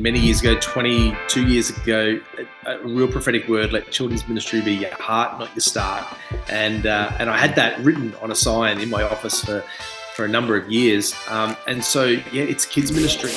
many years ago, 22 years ago, a real prophetic word: let children's ministry be your heart, not your start. And I had that written on a sign in my office for a number of years. And so, yeah, it's kids ministry.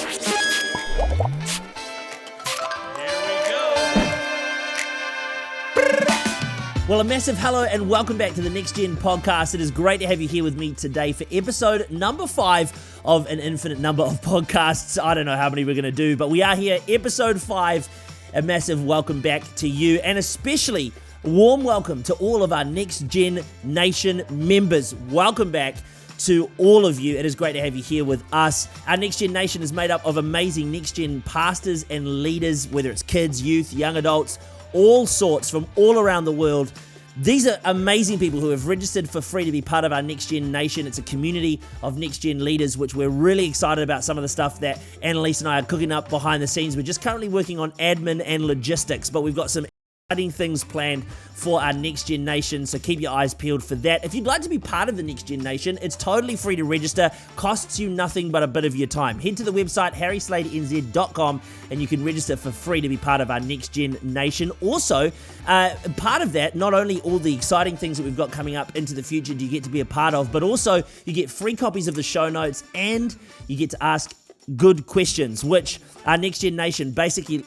Well, a massive hello and welcome back to the Next Gen podcast. It is great to have you here with me today for episode number 5 of an infinite number of podcasts. I don't know how many we're going to do, but we are here, episode 5. A massive welcome back to you, and especially warm welcome to all of our Next Gen Nation members. Welcome back to all of you. It is great to have you here with us. Our Next Gen Nation is made up of amazing Next Gen pastors and leaders, whether it's kids, youth, young adults, all sorts from all around the world. These are amazing people who have registered for free to be part of our Next Gen Nation. It's a community of Next Gen leaders, which we're really excited about some of the stuff that Annalise and I are cooking up behind the scenes. We're just currently working on admin and logistics, but we've got some exciting things planned for our Next Gen Nation, so keep your eyes peeled for that. If you'd like to be part of the Next Gen Nation, it's totally free to register, costs you nothing but a bit of your time. Head to the website harrysladennz.com and you can register for free to be part of our Next Gen Nation. Also, part of that, not only all the exciting things that we've got coming up into the future do you get to be a part of, but also you get free copies of the show notes and you get to ask good questions, which our Next Gen Nation basically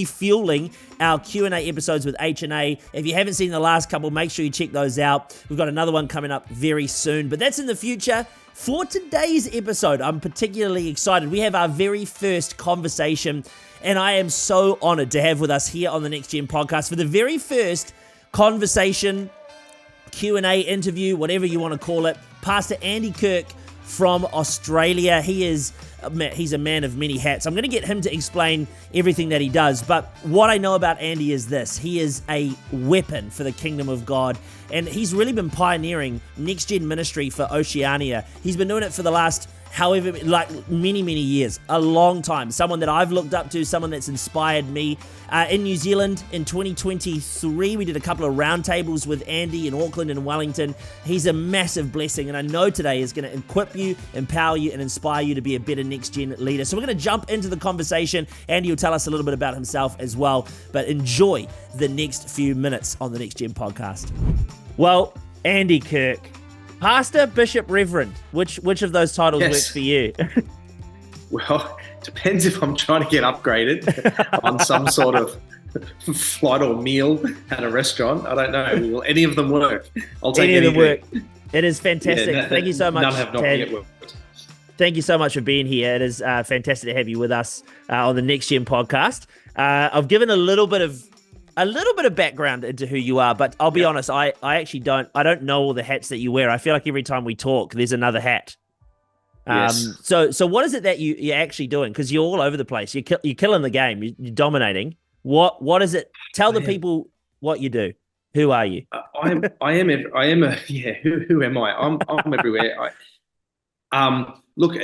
fueling our Q&A episodes with H&A. If you haven't seen the last couple, make sure you check those out. We've got another one coming up very soon, but that's in the future. For today's episode, I'm particularly excited. We have our very first conversation, and I am so honored to have with us here on the Next Gen podcast for the very first conversation, Q&A interview, whatever you want to call it, Pastor Andy Kirk from Australia. He's a man of many hats. I'm going to get him to explain everything that he does, but what I know about Andy is this: he is a weapon for the kingdom of God, and he's really been pioneering Next Gen ministry for Oceania. He's been doing it for the last many years, a long time. Someone that I've looked up to, someone that's inspired me. In New Zealand in 2023, we did a couple of roundtables with Andy in Auckland and Wellington. He's a massive blessing, and I know today is going to equip you, empower you, and inspire you to be a better Next Gen leader. So we're going to jump into the conversation. Andy will tell us a little bit about himself as well, but enjoy the next few minutes on the Next Gen podcast. Well, Andy Kirk, Pastor, Bishop, Reverend, which of those titles works for you? Well, depends if I'm trying to get upgraded on some sort of flight or meal at a restaurant. I don't know. Will any of them work? I'll take any of them work. It is fantastic. Thank you so much. None have not yet worked. Thank you so much for being here. It is fantastic to have you with us on the Next Gen podcast. I've given a little bit of background into who you are, but I'll be honest, I actually don't know all the hats that you wear. I feel like every time we talk, there's another hat. Yes. So what is it that you're actually doing? Because you're all over the place. You're killing the game. You're dominating. What is it? Tell the people what you do. Who are you? Who am I? I'm everywhere. Look,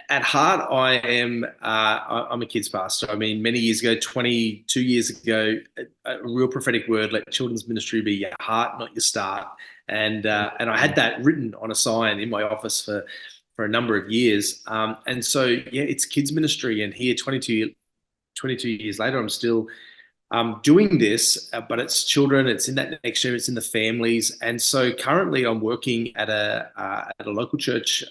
at heart, I'm a kids pastor. I mean, many years ago, 22 years ago, a real prophetic word: let children's ministry be your heart, not your start. And I had that written on a sign in my office for a number of years. And so, yeah, it's kids ministry. And here, 22 years later, I'm still doing this, but it's children. It's in that next year. It's in the families. And so currently, I'm working at a local church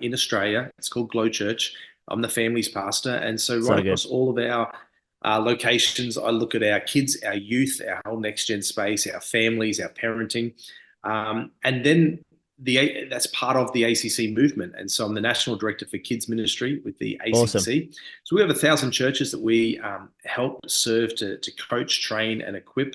in Australia. It's called Glow Church. I'm the families pastor, and so across all of our locations, I look at our kids, our youth, our whole next gen space, our families, our parenting, and then that's part of the ACC movement. And so I'm the national director for kids ministry with the ACC. Awesome. So we have 1,000 churches that we help serve to coach, train, and equip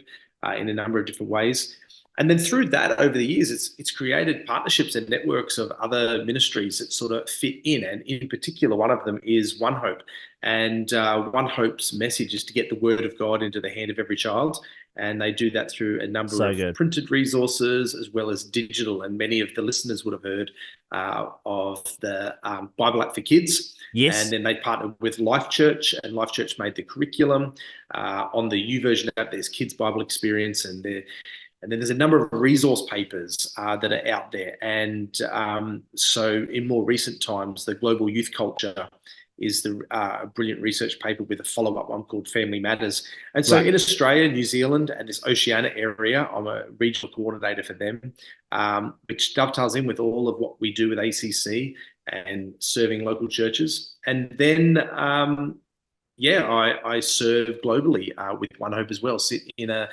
in a number of different ways. And then through that, over the years, it's created partnerships and networks of other ministries that sort of fit in. And in particular, one of them is One Hope. And One Hope's message is to get the word of God into the hand of every child. And they do that through a number of printed resources as well as digital. And many of the listeners would have heard of the Bible app for kids. Yes. And then they partnered with Life Church, and Life Church made the curriculum. On the YouVersion app, there's Kids Bible Experience, and then there's a number of resource papers that are out there. And so in more recent times, the global youth culture is the brilliant research paper with a follow-up one called Family Matters. And so Right. in Australia, New Zealand, and this Oceania area, I'm a regional coordinator for them, which dovetails in with all of what we do with ACC and serving local churches. And then I serve globally with One Hope as well. Sit in a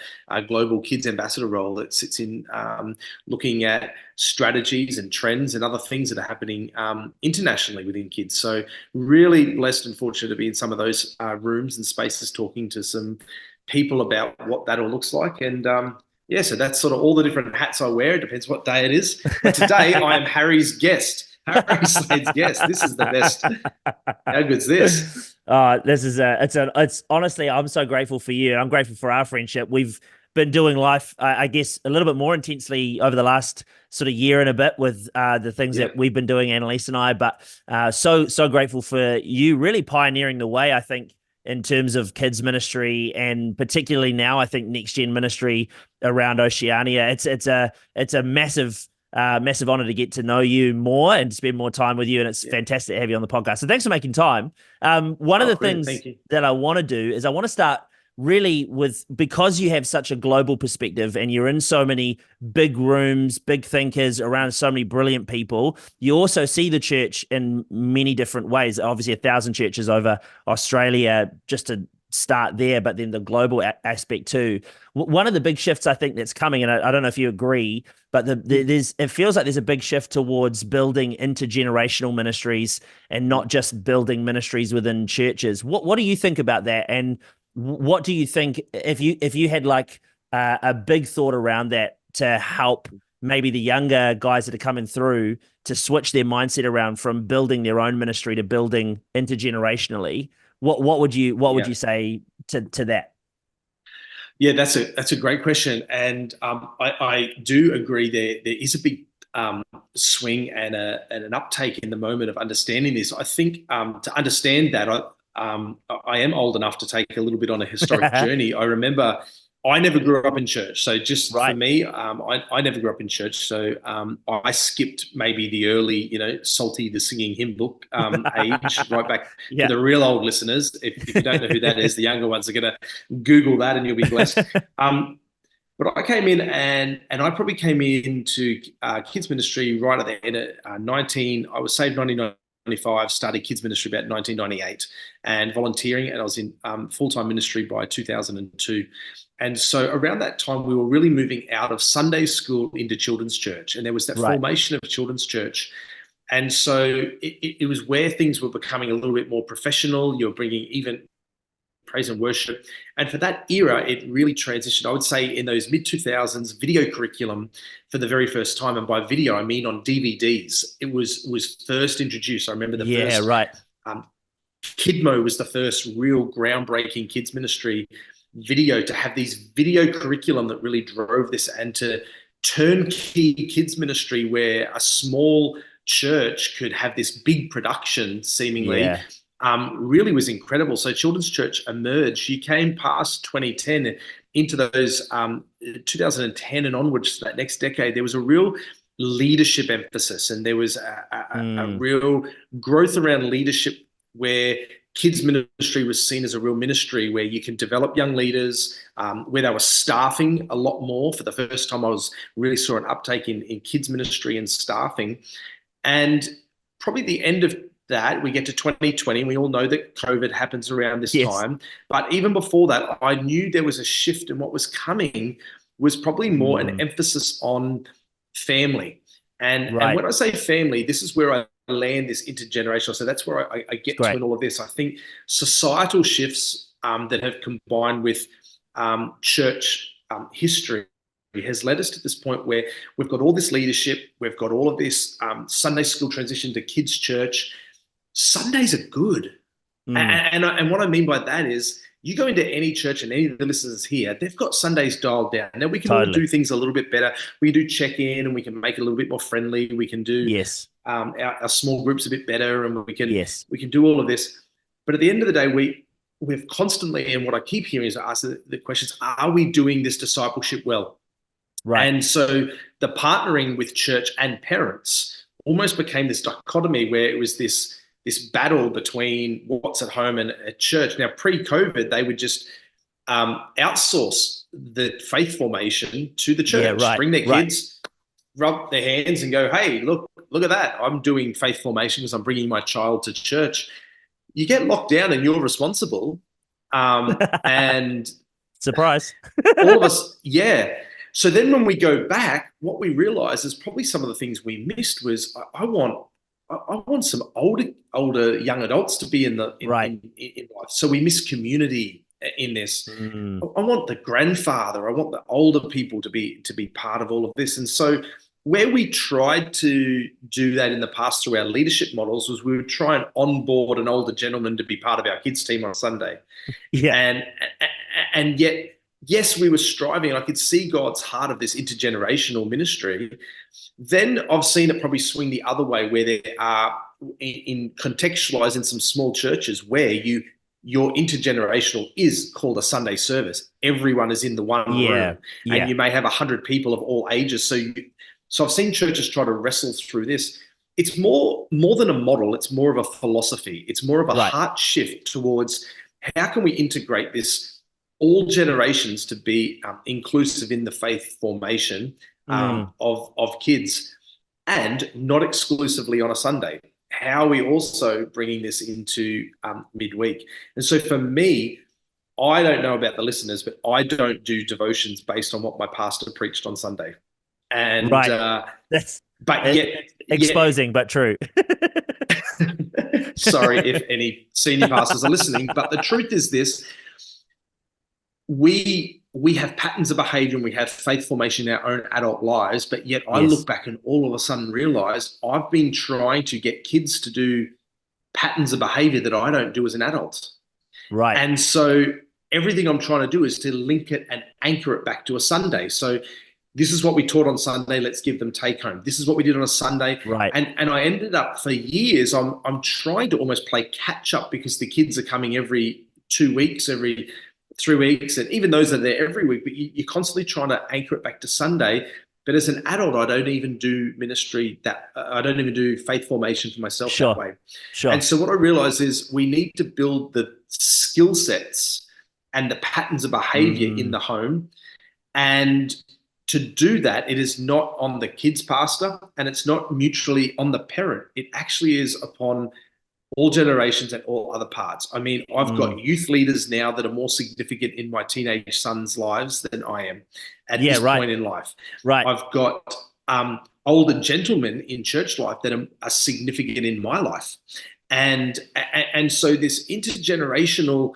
global kids ambassador role that sits in looking at strategies and trends and other things that are happening internationally within kids. So really blessed and fortunate to be in some of those rooms and spaces talking to some people about what that all looks like. And so that's sort of all the different hats I wear. It depends what day it is. But today I am Harry's guest. Harry Slade's guest. This is the best. How good's this? This is it's honestly, I'm so grateful for you. I'm grateful for our friendship. We've been doing life, I guess, a little bit more intensely over the last sort of year and a bit with the things that we've been doing, Annalise and I. But so grateful for you really pioneering the way, I think, in terms of kids ministry, and particularly now, I think Next Gen ministry around Oceania. It's a massive honor to get to know you more and spend more time with you, and it's fantastic to have you on the podcast. So thanks for making time. One of the things that I want to do is I want to start really with, because you have such a global perspective and you're in so many big rooms, big thinkers around so many brilliant people, you also see the church in many different ways. Obviously 1,000 churches over Australia, just to start there, but then the global aspect too. One of the big shifts I think that's coming, and I don't know if you agree, but it feels like there's a big shift towards building intergenerational ministries and not just building ministries within churches. What do you think about that? And what do you think, if you had like a big thought around that to help maybe the younger guys that are coming through to switch their mindset around from building their own ministry to building intergenerationally? What would you say to that? Yeah, that's a great question, and I do agree there is a big swing and an uptake in the moment of understanding this. I think to understand that, I am old enough to take a little bit on a historic journey. I remember I never grew up in church. So just for me, I never grew up in church. So I skipped maybe the early, Salty the Singing Hymn Book age, right back to the real old listeners. If you don't know who that is, the younger ones are going to Google that and you'll be blessed. But I came in and I probably came into kids ministry right at the end of 19. I was saved 1995, started kids ministry about 1998 and volunteering, and I was in full-time ministry by 2002. And so around that time, we were really moving out of Sunday school into children's church, and there was that formation of children's church. And so it was where things were becoming a little bit more professional. You're bringing even praise and worship. And for that era, it really transitioned. I would say in those mid-2000s, video curriculum for the very first time, and by video, I mean on DVDs, it was first introduced. I remember the first. Kidmo was the first real groundbreaking kids ministry video to have these video curriculum that really drove this, and to turnkey kids ministry where a small church could have this big production seemingly really was incredible. So children's church emerged. You came past 2010 into those 2010 and onwards, that next decade, there was a real leadership emphasis, and there was a real growth around leadership where kids ministry was seen as a real ministry where you can develop young leaders, where they were staffing a lot more. For the first time, I really saw an uptake in kids ministry and staffing. And probably the end of that, we get to 2020. We all know that COVID happens around this time. But even before that, I knew there was a shift, and what was coming was probably more an emphasis on family. And when I say family, this is where I land this intergenerational. So that's where I get to in all of this. I think societal shifts that have combined with church history has led us to this point where we've got all this leadership, we've got all of this Sunday school transition to kids church. Sundays are good. And what I mean by that is, you go into any church, and any of the listeners here, they've got Sundays dialed down. Now, we can all do things a little bit better. We can do check-in, and we can make it a little bit more friendly. We can do our small groups a bit better, and we can do all of this. But at the end of the day, we've constantly, and what I keep hearing is ask the questions, are we doing this discipleship well? And so the partnering with church and parents almost became this dichotomy where it was this battle between what's at home and at church. Now, pre-COVID, they would just outsource the faith formation to the church, bring their kids, rub their hands and go, hey, look at that. I'm doing faith formation because I'm bringing my child to church. You get locked down and you're responsible. And surprise. all of us, yeah. So then when we go back, what we realize is probably some of the things we missed was I want some older young adults to be in life. So we miss community in this. I want the grandfather, I want the older people to be part of all of this. And so where we tried to do that in the past through our leadership models was we would try and onboard an older gentleman to be part of our kids team on Sunday. And yet, yes, we were striving. I could see God's heart of this intergenerational ministry. Then I've seen it probably swing the other way, where there are in contextualized in some small churches where your intergenerational is called a Sunday service. Everyone is in the one room, and you may have 100 people of all ages. So I've seen churches try to wrestle through this. It's more than a model. It's more of a philosophy. It's more of a heart shift towards how can we integrate this all generations to be inclusive in the faith formation of kids, and not exclusively on a Sunday. How are we also bringing this into midweek? And so for me, I don't know about the listeners, but I don't do devotions based on what my pastor preached on Sunday. And that's yet exposing, but true. Sorry if any senior pastors are listening, but the truth is this: we have patterns of behavior and we have faith formation in our own adult lives, but yet I look back and all of a sudden realize I've been trying to get kids to do patterns of behavior that I don't do as an adult. Right. And so everything I'm trying to do is to link it and anchor it back to a Sunday. So this is what we taught on Sunday. Let's give them take home. This is what we did on a Sunday. Right. And I ended up for years, I'm trying to almost play catch up because the kids are coming every 2 weeks, every 3 weeks, and even those are there every week, but you're constantly trying to anchor it back to Sunday. But as an adult, I don't even do ministry I don't even do faith formation for myself that way. Sure. And so what I realized is we need to build the skill sets and the patterns of behavior in the home. And to do that, it is not on the kids pastor and it's not mutually on the parent. It actually is upon all generations and all other parts. I mean, I've got youth leaders now that are more significant in my teenage sons' lives than I am at this point in life. Right. I've got older gentlemen in church life that are significant in my life. And so this intergenerational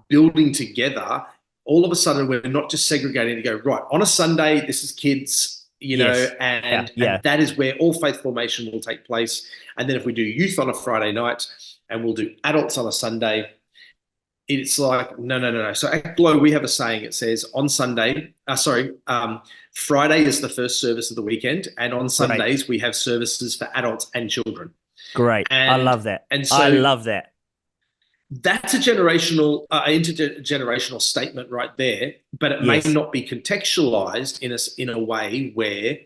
building together, all of a sudden we're not just segregating to go, right, on a Sunday, this is kids, and that is where all faith formation will take place. And then if we do youth on a Friday night and we'll do adults on a Sunday, it's like, no. So at Glow, we have a saying. It says on Sunday, Friday is the first service of the weekend. And on Sundays, we have services for adults and children. Great. I love that. And so I love that. That's a intergenerational statement right there, but it may not be contextualized in a way where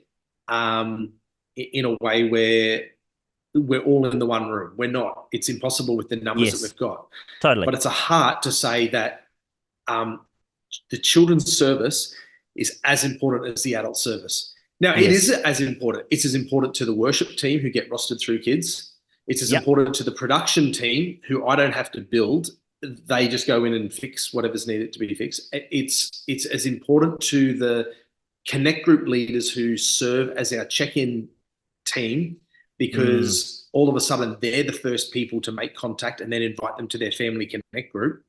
we're all in the one room. We're not. It's impossible with the numbers that we've got. Totally. But it's a heart to say that the children's service is as important as the adult service. Now, it is as important. It's as important to the worship team who get rostered through kids. It's as important to the production team who I don't have to build. They just go in and fix whatever's needed to be fixed. It's as important to the connect group leaders who serve as our check-in team, because all of a sudden they're the first people to make contact and then invite them to their family connect group.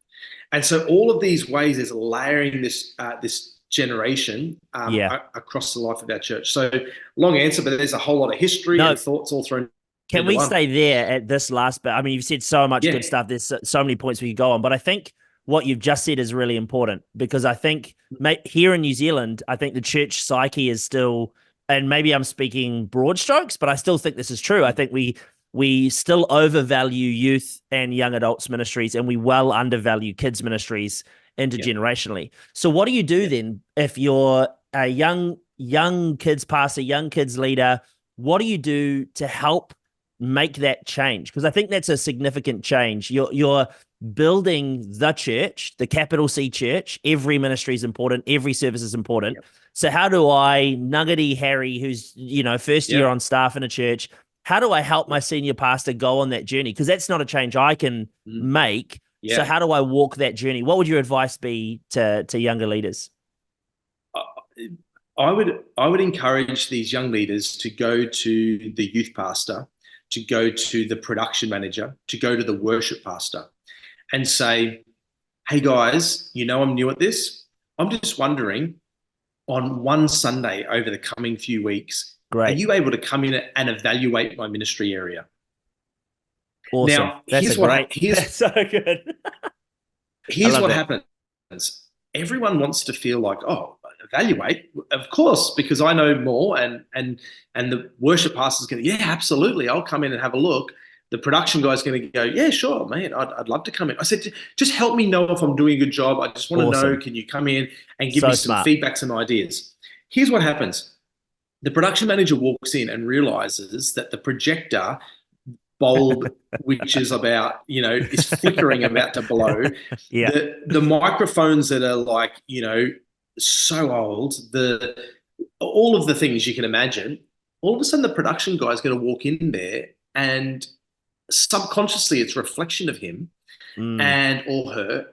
And so all of these ways is layering this generation across the life of our church. So long answer, but there's a whole lot of history and thoughts all thrown. Can we stay there at this last bit? I mean, you've said so much good stuff. There's so many points we could go on, but I think what you've just said is really important, because I think here in New Zealand, I think the church psyche is still, and maybe I'm speaking broad strokes, but I still think this is true. I think we still overvalue youth and young adults ministries, and we well undervalue kids ministries intergenerationally. So what do you do then if you're a young kids pastor, young kids leader? What do you do to help make that change? Because I think that's a significant change. You're building the church, the capital C church. Every ministry is important. Every service is important. Yep. So how do I, nuggety Harry, who's, first year Yep. on staff in a church, how do I help my senior pastor go on that journey? Because that's not a change I can make. Yeah. So how do I walk that journey? What would your advice be to younger leaders? I would encourage these young leaders to go to the youth pastor, to go to the production manager, to go to the worship pastor and say, hey guys, I'm new at this. I'm just wondering, on one Sunday over the coming few weeks, Great. are you able to come in and evaluate my ministry area? Awesome. Now, That's so good. Here's what happens. Everyone wants to feel like, oh, evaluate, of course, because I know more, and the worship pastor's going to, yeah, absolutely, I'll come in and have a look. The production guy's going to go, yeah, sure, man, I'd love to come in. I said, just help me know if I'm doing a good job. I just want to know, can you come in and give me some feedbacks and ideas? Here's what happens. The production manager walks in and realizes that the projector bulb, which is about, is flickering, about to blow. Yeah. The microphones that are like, so old, all of the things you can imagine, all of a sudden the production guy is going to walk in there, and subconsciously it's a reflection of him and or her,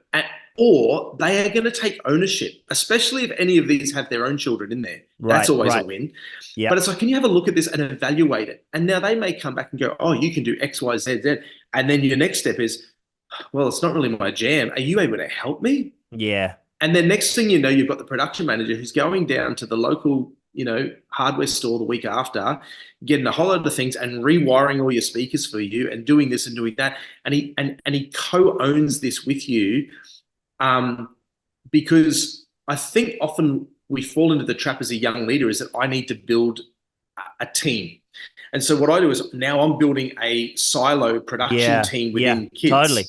or they are going to take ownership, especially if any of these have their own children in there. That's always a win. Yep. But it's like, can you have a look at this and evaluate it? And now they may come back and go, oh, you can do X, Y, Z, Z. And then your next step is, well, it's not really my jam. Are you able to help me? Yeah. And then next thing you know, you've got the production manager who's going down to the local, hardware store the week after, getting a whole lot of things and rewiring all your speakers for you and doing this and doing that. And he co-owns this with you. Because I think often we fall into the trap as a young leader is that I need to build a team. And so what I do is now I'm building a silo production team within kids. Totally.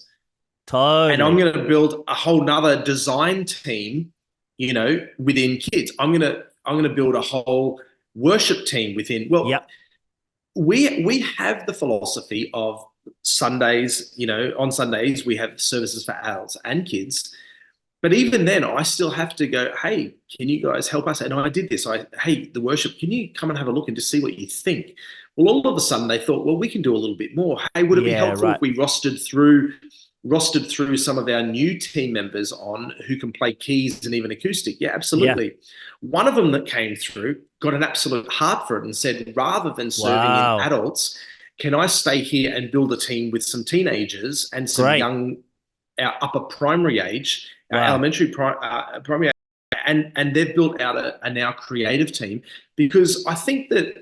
And I'm going to build a whole nother design team, within kids. I'm going to build a whole worship team within. Well, we have the philosophy of Sundays, on Sundays we have services for adults and kids. But even then, I still have to go, hey, can you guys help us? And I did this. Hey, the worship, can you come and have a look and just see what you think? Well, all of a sudden they thought, well, we can do a little bit more. Hey, would it be helpful if we rostered through some of our new team members on who can play keys and even acoustic? Yeah, absolutely. Yeah. One of them that came through got an absolute heart for it and said, rather than serving in adults, can I stay here and build a team with some teenagers and some young, our upper primary age, elementary primary age, and they've built out a now creative team, because I think that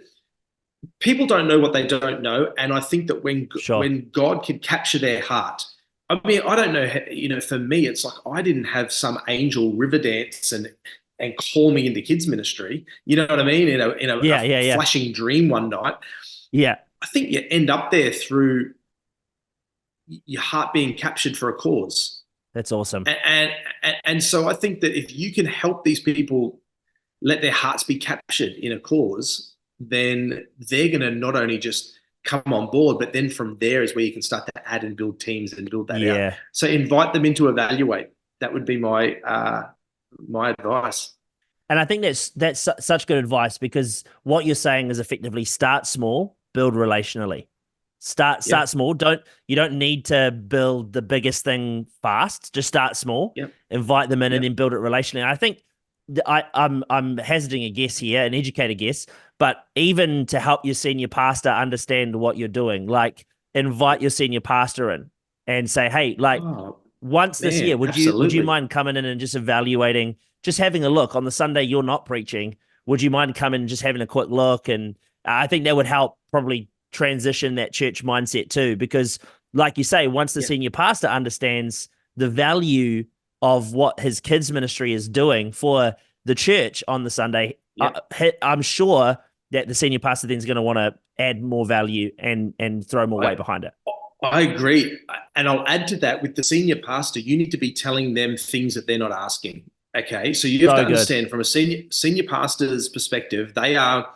people don't know what they don't know. And I think that when God can capture their heart, I mean, I don't know, for me, it's like I didn't have some angel river dance and call me into kids ministry. You know what I mean? In a flashing dream one night. Yeah. I think you end up there through your heart being captured for a cause. That's awesome. And so I think that if you can help these people let their hearts be captured in a cause, then they're going to not only just come on board, but then from there is where you can start to add and build teams and build that out. So invite them in to evaluate. That would be my advice. And I think that's such good advice, because what you're saying is effectively start small, build relationally. Start small. You don't need to build the biggest thing fast. Just start small. Invite them in and then build it relationally. And I think I'm hazarding a guess here, an educated guess, but even to help your senior pastor understand what you're doing, like invite your senior pastor in and say, hey, once this year, would you mind coming in and just evaluating, just having a look on the Sunday you're not preaching? Would you mind coming and just having a quick look? And I think that would help probably transition that church mindset too, because like you say, once the senior pastor understands the value of what his kids ministry is doing for the church on the Sunday, I'm sure that the senior pastor then is going to want to add more value and throw more weight behind it. I agree. And I'll add to that, with the senior pastor, you need to be telling them things that they're not asking. Okay. So you have to understand from a senior pastor's perspective, they are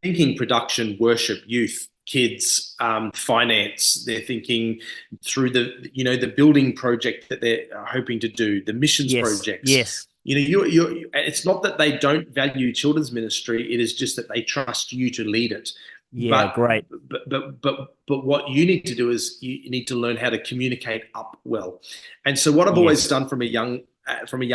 thinking production, worship, youth. kids finance. They're thinking through the building project that they're hoping to do, the missions projects. Yes. It's not that they don't value children's ministry. It is just that they trust you to lead it. Yeah, great. But what you need to do is you need to learn how to communicate up well. And so what I've always done from a young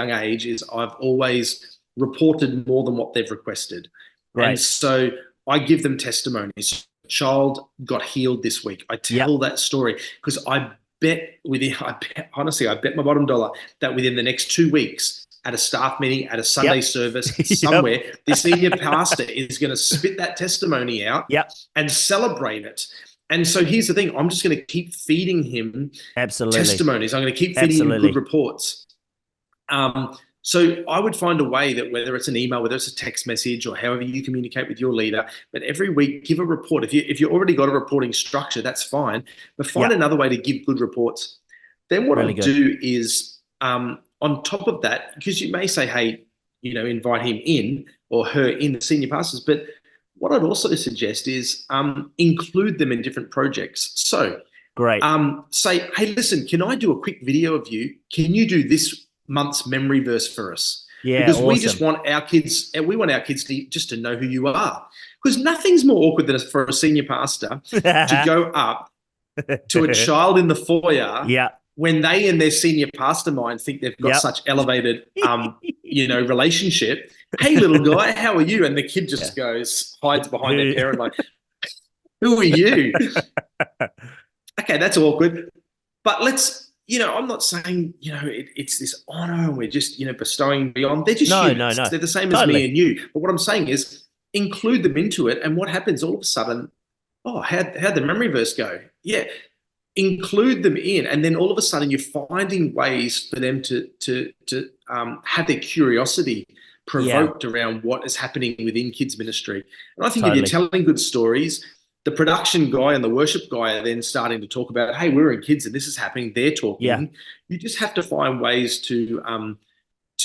age is I've always reported more than what they've requested. Right. And so I give them testimonies. Child got healed this week. I tell that story because I bet my bottom dollar that within the next 2 weeks at a staff meeting, at a Sunday service, somewhere, the senior pastor is going to spit that testimony out and celebrate it. And so here's the thing. I'm just going to keep feeding him testimonies. I'm going to keep feeding him good reports. So I would find a way that whether it's an email, whether it's a text message or however you communicate with your leader, but every week give a report. If you already got a reporting structure, that's fine, but find another way to give good reports. Then what I'll do is on top of that, because you may say, hey, invite him in or her in, the senior pastors, but what I'd also suggest is include them in different projects. So say, hey, listen, can I do a quick video of you? Can you do this month's memory verse for us? Because we just want our kids, to know who you are. Because nothing's more awkward than for a senior pastor to go up to a child in the foyer when they in their senior pastor mind think they've got such elevated, relationship. Hey, little guy, how are you? And the kid just hides behind their parent like, who are you? Okay, that's awkward. But I'm not saying, it's this honor and we're just, bestowing beyond. They're just humans. No. They're the same as me and you. But what I'm saying is include them into it. And what happens all of a sudden, how'd the memory verse go? Yeah. Include them in. And then all of a sudden you're finding ways for them to have their curiosity provoked around what is happening within kids ministry. And I think if you're telling good stories, the production guy and the worship guy are then starting to talk about, hey, we're in kids and this is happening. They're talking. Yeah. You just have to find ways to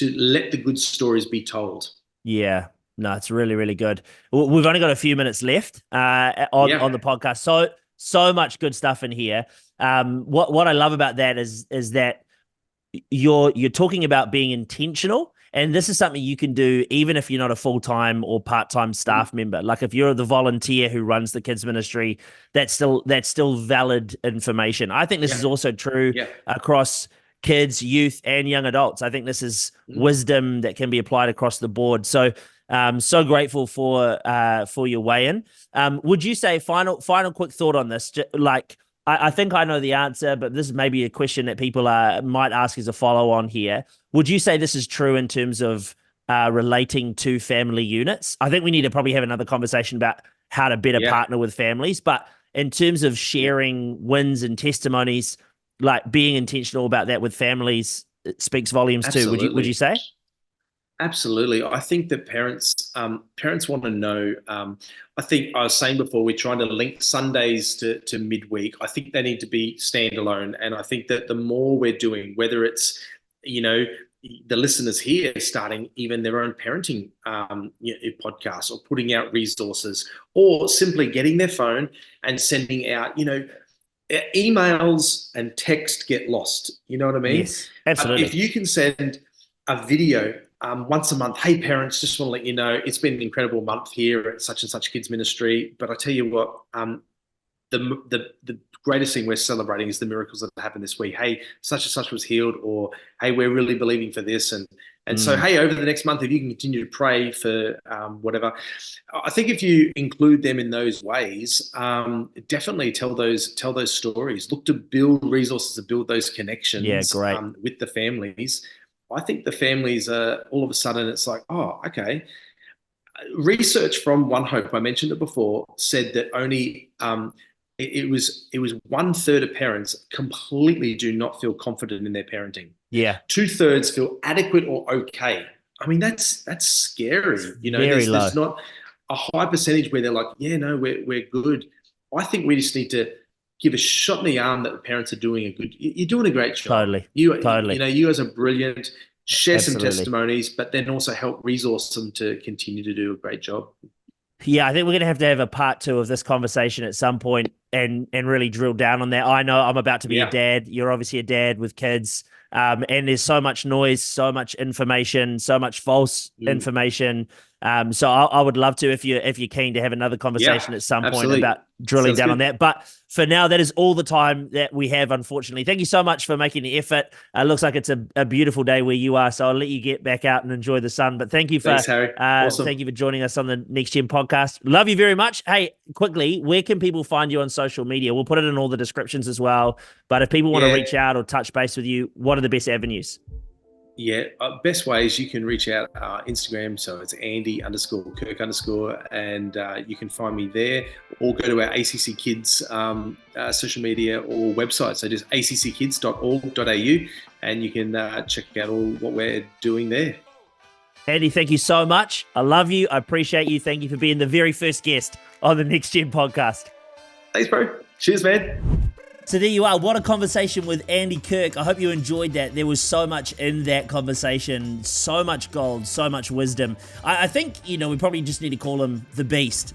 let the good stories be told. Yeah. No, it's really, really good. We've only got a few minutes left on the podcast. So much good stuff in here. What I love about that is that you're talking about being intentional. And this is something you can do even if you're not a full-time or part-time staff member. Like if you're the volunteer who runs the kids ministry, that's still valid information. I think this is also true across kids, youth, and young adults. I think this is wisdom that can be applied across the board. So so grateful for your weigh-in. Would you say final quick thought on this? I think I know the answer, but this is maybe a question that people might ask as a follow-on here. Would you say this is true in terms of relating to family units? I think we need to probably have another conversation about how to better partner with families, but in terms of sharing wins and testimonies, like being intentional about that with families, it speaks volumes too. Would you say? Absolutely. I think that parents want to know. I think I was saying before, we're trying to link Sundays to midweek. I think they need to be standalone. And I think that the more we're doing, whether it's, the listeners here starting even their own parenting podcasts or putting out resources or simply getting their phone and sending out, emails and text get lost. You know what I mean? Yes, absolutely. If you can send a video once a month, hey parents, just want to let you know it's been an incredible month here at such and such kids ministry. But I tell you what, the greatest thing we're celebrating is the miracles that happened this week. Hey, such and such was healed, or hey, we're really believing for this, and so hey, over the next month, if you can continue to pray for whatever, I think if you include them in those ways, definitely tell those stories. Look to build resources to build those connections. With the families. I think the families are all of a sudden it's like, oh, okay. Research from One Hope, I mentioned it before, said that only it was 1/3 of parents completely do not feel confident in their parenting. Yeah. 2/3 feel adequate or okay. I mean, that's scary. There's not a high percentage where they're like, yeah, no, we're good. I think we just need to give a shot in the arm that the parents are doing you're doing a great job. Totally. You guys are brilliant. Share some testimonies, but then also help resource them to continue to do a great job. Yeah, I think we're going to have a part 2 of this conversation at some point and really drill down on that. I know I'm about to be a dad. You're obviously a dad with kids. And there's so much noise, so much information, so much false information. So I would love to, if you're keen to have another conversation at some point about drilling down on that. But for now, that is all the time that we have, unfortunately. Thank you so much for making the effort. It looks like it's a beautiful day where you are, so I'll let you get back out and enjoy the sun. But thank you Thanks, Harry. Awesome. Thank you for joining us on the Next Gen podcast. Love you very much. Hey, quickly, where can people find you on social media? We'll put it in all the descriptions as well. But if people want to reach out or touch base with you, what are the best avenues? Yeah, best ways you can reach out Instagram, so it's Andy_Kirk_, and you can find me there, or go to our ACC Kids social media or website, so just acckids.org.au, and you can check out all what we're doing there. Andy, thank you so much. I love you. I appreciate you. Thank you for being the very first guest on the Next Gen podcast. Thanks, bro. Cheers, man. So there you are. What a conversation with Andy Kirk. I hope you enjoyed that. There was so much in that conversation, so much gold, so much wisdom. I think, we probably just need to call him the beast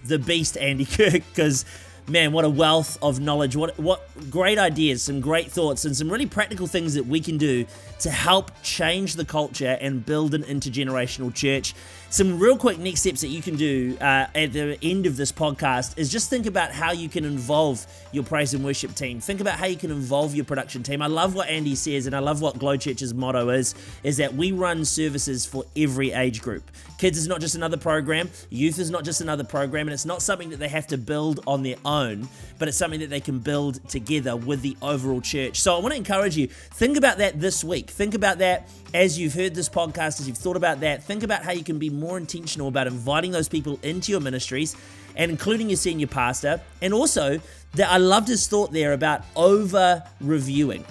Andy Kirk, because man, what a wealth of knowledge. What great ideas, some great thoughts, and some really practical things that we can do to help change the culture and build an intergenerational church. Some real quick next steps that you can do at the end of this podcast is just think about how you can involve your praise and worship team. Think about how you can involve your production team. I love what Andy says, and I love what Glow Church's motto is that we run services for every age group. Kids is not just another program. Youth is not just another program, and it's not something that they have to build on their own, but it's something that they can build together with the overall church. So I want to encourage you, think about that this week. Think about that as you've heard this podcast, as you've thought about that. Think about how you can be more intentional about inviting those people into your ministries and including your senior pastor. And also, I loved his thought there about over-reviewing,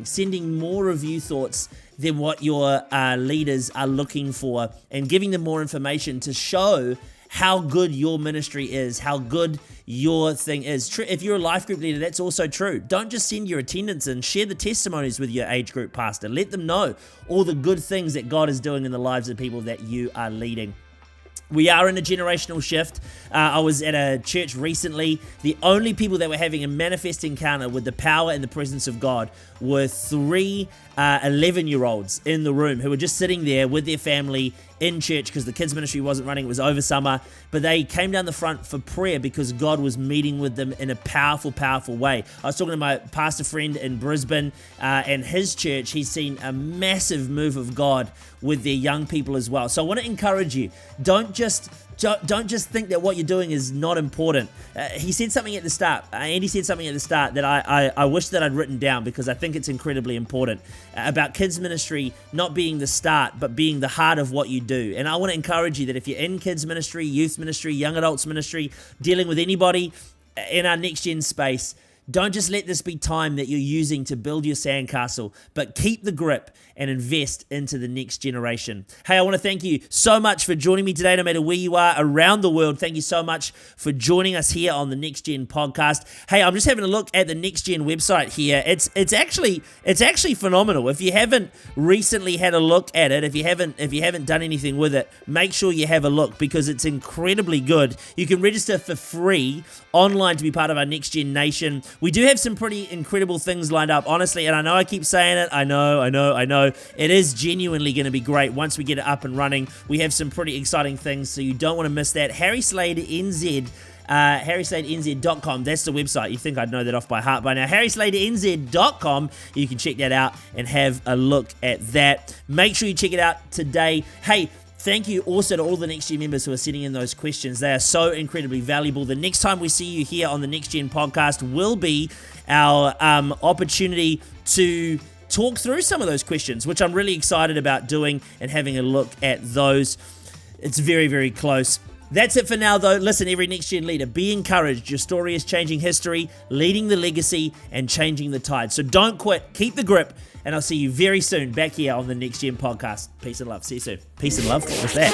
sending more review thoughts than what your leaders are looking for, and giving them more information to show how good your ministry is, how good your thing is. If you're a life group leader, that's also true. Don't just send your attendance in. Share the testimonies with your age group pastor. Let them know all the good things that God is doing in the lives of people that you are leading. We are in a generational shift. I was at a church recently. The only people that were having a manifest encounter with the power and the presence of God were 3 11-year-olds in the room who were just sitting there with their family in church because the kids ministry wasn't running. It was over summer, but they came down the front for prayer because God was meeting with them in a powerful, powerful way. I was talking to my pastor friend in Brisbane, and his church, he's seen a massive move of God with their young people as well. So I want to encourage you, don't just think that what you're doing is not important. He said something at the start. Andy said something at the start that I wish that I'd written down, because I think it's incredibly important, about kids ministry not being the start, but being the heart of what you do. And I want to encourage you that if you're in kids ministry, youth ministry, young adults ministry, dealing with anybody in our next gen space, don't just let this be time that you're using to build your sandcastle, but keep the grip and invest into the next generation. Hey, I want to thank you so much for joining me today, no matter where you are around the world. Thank you so much for joining us here on the Next Gen podcast. Hey, I'm just having a look at the Next Gen website here. It's actually phenomenal. If you haven't recently had a look at it, if you haven't done anything with it, make sure you have a look, because it's incredibly good. You can register for free online to be part of our Next Gen Nation. We do have some pretty incredible things lined up, honestly, and I know I keep saying it. I know. It is genuinely going to be great once we get it up and running. We have some pretty exciting things, so you don't want to miss that. Harry Slade NZ, HarrySladeNZ.com. That's the website. You think I'd know that off by heart by now. HarrySladeNZ.com. You can check that out and have a look at that. Make sure you check it out today. Hey, thank you also to all the Next Gen members who are sending in those questions. They are so incredibly valuable. The next time we see you here on the Next Gen podcast will be our opportunity to talk through some of those questions, which I'm really excited about doing and having a look at those. It's very, very close. That's it for now, though. Listen, every Next Gen leader, be encouraged. Your story is changing history, leading the legacy, and changing the tide. So don't quit. Keep the grip. And I'll see you very soon back here on the Next Gen podcast. Peace and love. See you soon. Peace and love. What's that?